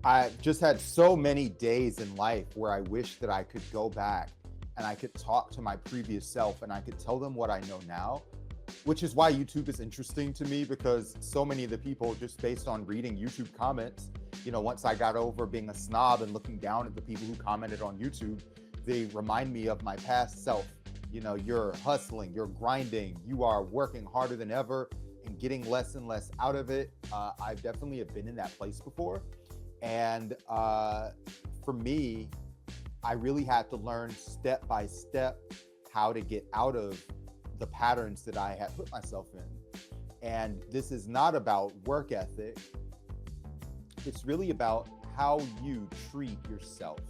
I just had so many days in life where I wish that I could go back and I could talk to my previous self and I could tell them what I know now, which is why YouTube is interesting to me because so many of the people, just based on reading YouTube comments, once I got over being a snob and looking down at the people who commented on YouTube, they remind me of my past self. You're hustling, you're grinding, you are working harder than ever and getting less and less out of it. I've definitely have been in that place before. And for me, I really had to learn step by step how to get out of the patterns that I had put myself in. And this is not about work ethic. It's really about how you treat yourself.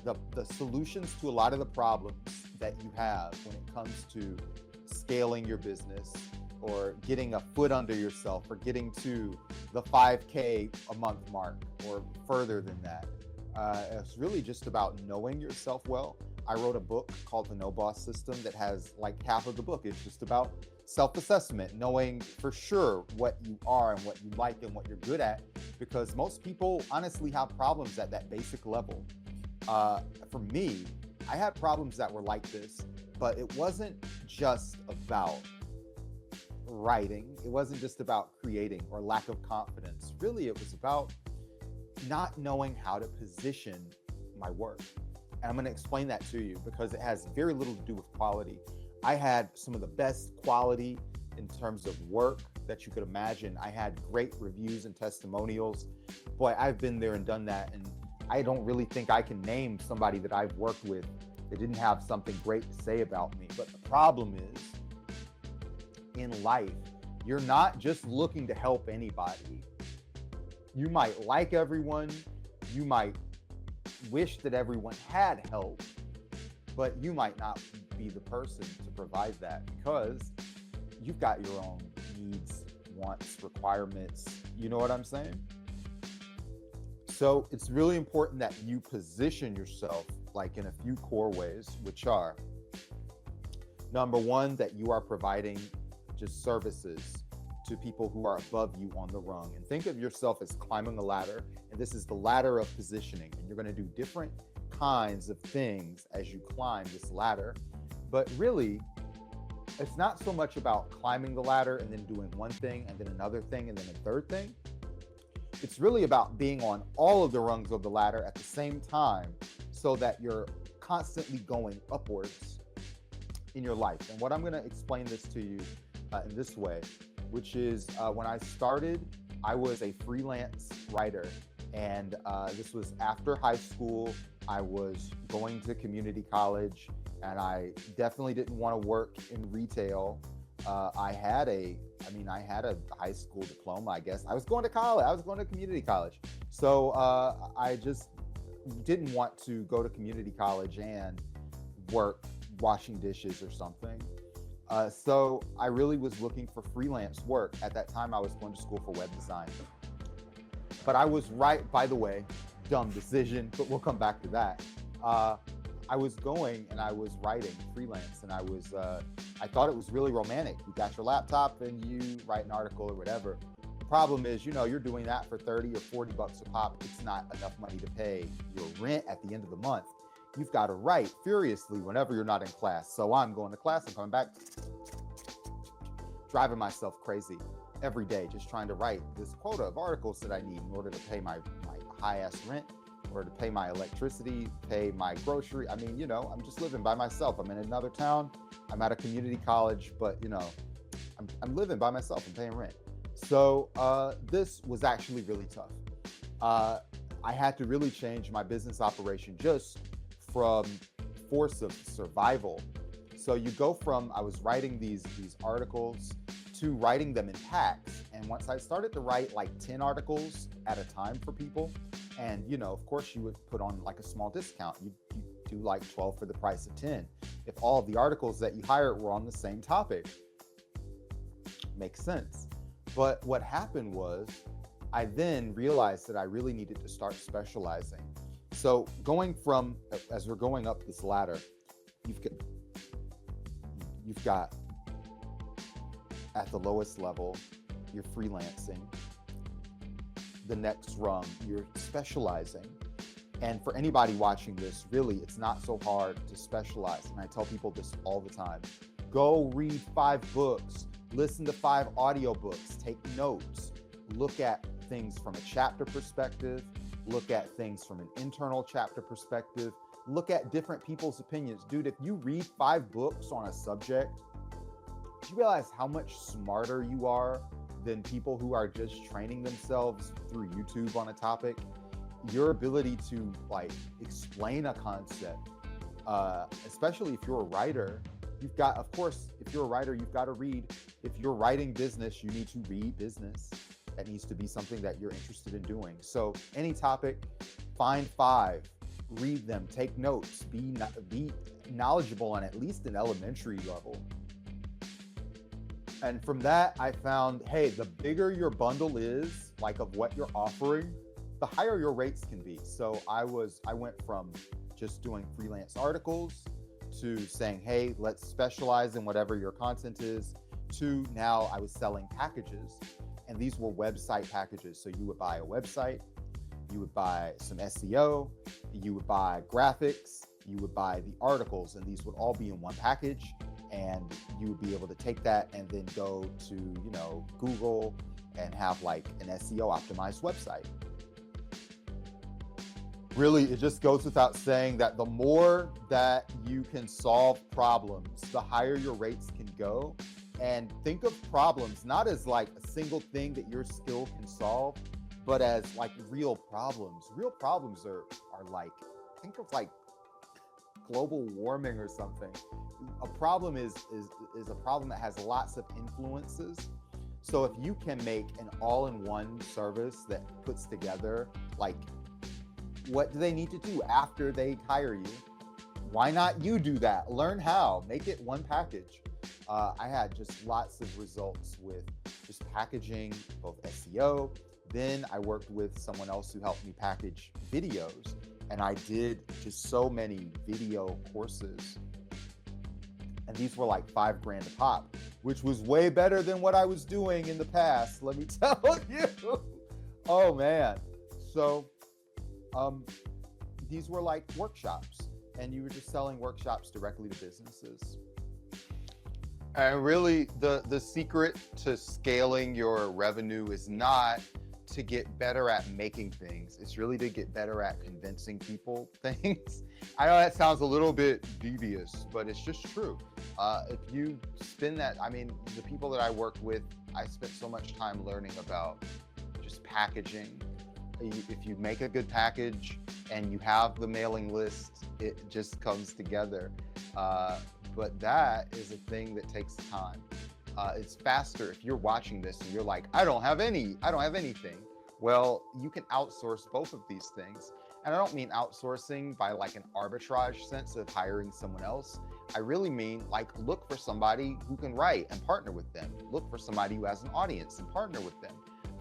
The solutions to a lot of the problems that you have when it comes to scaling your business or getting a foot under yourself or getting to the 5K a month mark or further than that. It's really just about knowing yourself well. I wrote a book called The No Boss System that has like half of the book. It's just about self-assessment, knowing for sure what you are and what you like and what you're good at, because most people honestly have problems at that basic level. For me, I had problems that were like this, but it wasn't just about writing. It wasn't just about creating or lack of confidence. Really, it was about not knowing how to position my work. And I'm going to explain that to you because it has very little to do with quality. I had some of the best quality in terms of work that you could imagine. I had great reviews and testimonials. Boy, I've been there and done that. And I don't really think I can name somebody that I've worked with that didn't have something great to say about me. But the problem is, in life, you're not just looking to help anybody. You might like everyone, you might wish that everyone had help, but you might not be the person to provide that because you've got your own needs, wants, requirements. You know what I'm saying? So it's really important that you position yourself like in a few core ways, which are number one, that you are providing just services to people who are above you on the rung. And think of yourself as climbing a ladder, and this is the ladder of positioning. And you're going to do different kinds of things as you climb this ladder. But really, it's not so much about climbing the ladder and then doing one thing and then another thing and then a third thing. It's really about being on all of the rungs of the ladder at the same time so that you're constantly going upwards in your life. And what I'm going to explain this to you in this way, which is when I started, I was a freelance writer. And this was after high school. I was going to community college, and I definitely didn't want to work in retail. I had a high school diploma, I guess. I was going to college. I was going to community college. So I just didn't want to go to community college and work washing dishes or something. So I really was looking for freelance work. At that time, I was going to school for web design. But I was right, by the way, dumb decision, but we'll come back to that. I was going and I was writing freelance, and I thought it was really romantic. You got your laptop and you write an article or whatever. The problem is, you're doing that for 30 or 40 bucks a pop. It's not enough money to pay your rent at the end of the month. You've got to write furiously whenever you're not in class. So I'm going to class and coming back, driving myself crazy every day, just trying to write this quota of articles that I need in order to pay my high-ass rent, in order to pay my electricity, pay my grocery. I mean, I'm just living by myself. I'm in another town. I'm at a community college, but, I'm living by myself and paying rent. So this was actually really tough. I had to really change my business operation just from force of survival. So you go from, I was writing these articles to writing them in packs. And once I started to write like 10 articles at a time for people, and, of course you would put on like a small discount. You do like 12 for the price of 10. If all of the articles that you hired were on the same topic. Makes sense. But what happened was I then realized that I really needed to start specializing. So going from, as we're going up this ladder, you've got at the lowest level, you're freelancing. the next rung. You're specializing. And for anybody watching this, really, it's not so hard to specialize. And I tell people this all the time. Go read 5 books, listen to 5 audiobooks, take notes, look at things from a chapter perspective, look at things from an internal chapter perspective, look at different people's opinions. Dude, if you read 5 books on a subject, do you realize how much smarter you are than people who are just training themselves through YouTube on a topic? Your ability to like explain a concept, especially if you're a writer, you've got, of course, if you're a writer, you've got to read. If you're writing business, you need to read business. That needs to be something that you're interested in doing. So any topic, find 5, read them, take notes, be knowledgeable on at least an elementary level. And from that, I found, hey, the bigger your bundle is, like of what you're offering, the higher your rates can be. So I went from just doing freelance articles to saying, hey, let's specialize in whatever your content is, to now I was selling packages. And these were website packages. So you would buy a website, you would buy some SEO, you would buy graphics, you would buy the articles, and these would all be in one package. And you would be able to take that and then go to, you know, Google and have like an SEO optimized website. Really, it just goes without saying that the more that you can solve problems, the higher your rates can go. And think of problems not as like a single thing that your skill can solve, but as like real problems. Real problems are like, think of like global warming or something. A problem is a problem that has lots of influences. So if you can make an all-in-one service that puts together, like, what do they need to do after they hire you? Why not you do that? Learn how, make it one package. I had just lots of results with just packaging both SEO. Then I worked with someone else who helped me package videos. And I did just so many video courses. And these were like $5,000 a pop, which was way better than what I was doing in the past, let me tell you. Oh man. So these were like workshops, and you were just selling workshops directly to businesses. And really, the secret to scaling your revenue is not to get better at making things. It's really to get better at convincing people things. I know that sounds a little bit devious, but it's just true. If you spend that, I mean, the people that I work with, I spent so much time learning about just packaging. If you make a good package and you have the mailing list, it just comes together. But that is a thing that takes time. It's faster if you're watching this and you're like, I don't have anything. Well, you can outsource both of these things. And I don't mean outsourcing by like an arbitrage sense of hiring someone else. I really mean like, look for somebody who can write and partner with them. Look for somebody who has an audience and partner with them.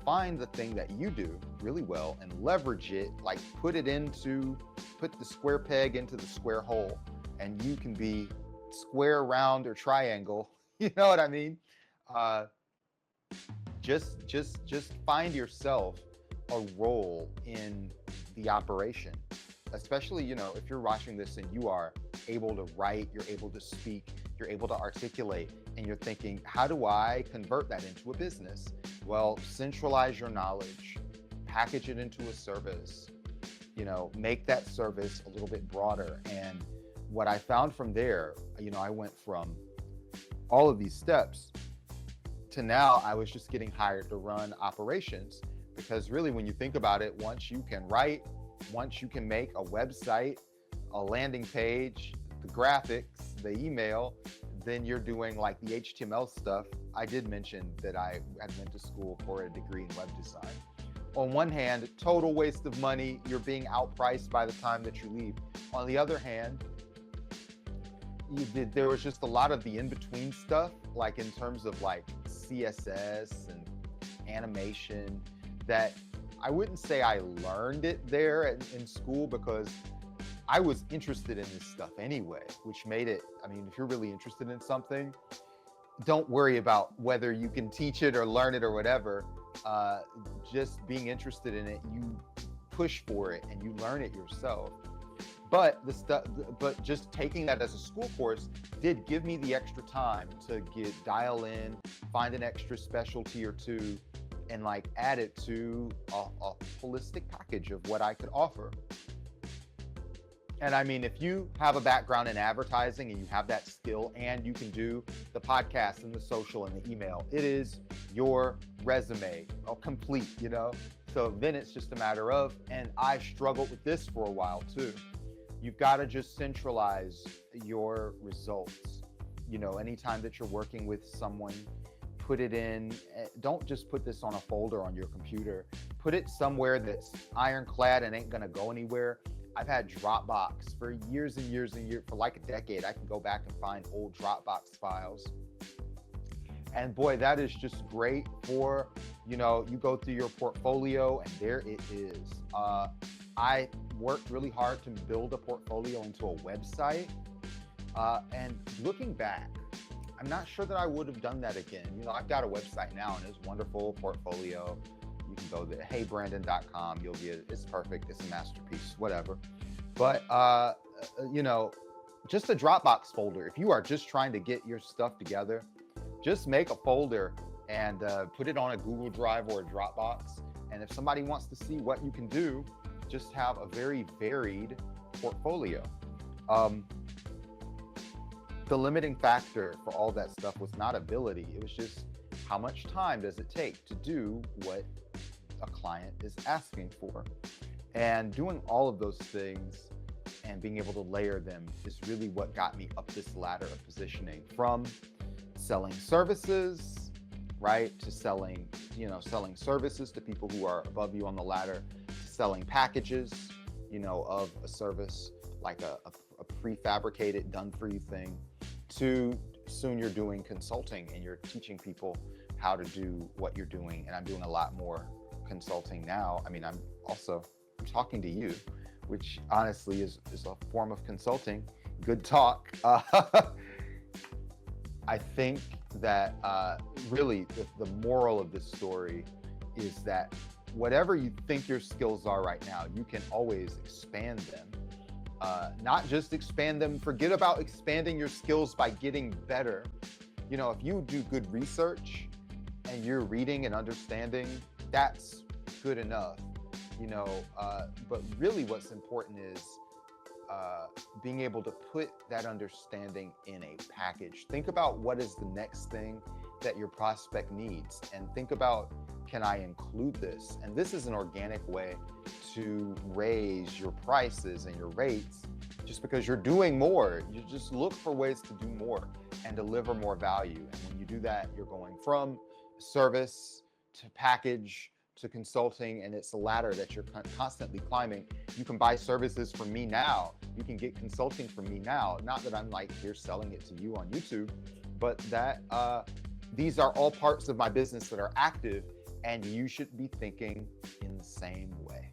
Find the thing that you do really well and leverage it, like put the square peg into the square hole, and you can be square, round, or triangle. You know what I mean? Just find yourself a role in the operation, especially, you know, if you're watching this and you are able to write, you're able to speak, you're able to articulate, and you're thinking, how do I convert that into a business? Well, centralize your knowledge, package it into a service, you know, make that service a little bit broader. And what I found from there, you know, I went from all of these steps to now I was just getting hired to run operations, because really, when you think about it, once you can write, once you can make a website, a landing page, the graphics, the email, then you're doing like the HTML stuff. I did mention that I had went to school for a degree in web design. On one hand, total waste of money. You're being outpriced by the time that you leave. On the other hand, there was just a lot of the in-between stuff, like in terms of like CSS and animation, that I wouldn't say I learned it there in school, because I was interested in this stuff anyway, which made it, I mean, if you're really interested in something, don't worry about whether you can teach it or learn it or whatever. uh, just being interested in it, you push for it and you learn it yourself. But just taking that as a school course did give me the extra time to dial in, find an extra specialty or two, and like add it to a holistic package of what I could offer. And I mean, if you have a background in advertising and you have that skill and you can do the podcast and the social and the email, it is your resume complete, you know? So then it's just a matter of, and I struggled with this for a while too. You've got to just centralize your results. You know, anytime that you're working with someone, put it in, don't just put this on a folder on your computer. Put it somewhere that's ironclad and ain't gonna go anywhere. I've had Dropbox for years and years and years, for like a decade. I can go back and find old Dropbox files. And boy, that is just great for, you know, you go through your portfolio and there it is. I worked really hard to build a portfolio into a website. And looking back, I'm not sure that I would have done that again. You know, I've got a website now and it's a wonderful portfolio. You can go there, heybrandon.com. You'll get it. It's perfect. It's a masterpiece, whatever. But, you know, just a Dropbox folder. If you are just trying to get your stuff together, just make a folder and put it on a Google Drive or a Dropbox. And if somebody wants to see what you can do, just have a very varied portfolio. The limiting factor for all that stuff was not ability. It was just how much time does it take to do what a client is asking for. And doing all of those things and being able to layer them is really what got me up this ladder of positioning, from selling services, right, to selling services to people who are above you on the ladder, to selling packages, you know, of a service like a prefabricated, done for you thing, to soon you're doing consulting and you're teaching people how to do what you're doing. And I'm doing a lot more consulting now. I mean, I'm talking to you, which honestly is a form of consulting. Good talk. I think that really the moral of this story is that whatever you think your skills are right now, you can always expand them. Not just expand them, forget about expanding your skills by getting better. You know, if you do good research and you're reading and understanding, that's good enough, you know, but really what's important is being able to put that understanding in a package. Think about what is the next thing that your prospect needs, and think about, can I include this? And this is an organic way to raise your prices and your rates, just because you're doing more. You just look for ways to do more and deliver more value. And when you do that, you're going from service to package to consulting, and it's a ladder that you're constantly climbing. You can buy services from me now. You can get consulting from me now. Not that I'm like here selling it to you on YouTube, but that these are all parts of my business that are active, and you should be thinking in the same way.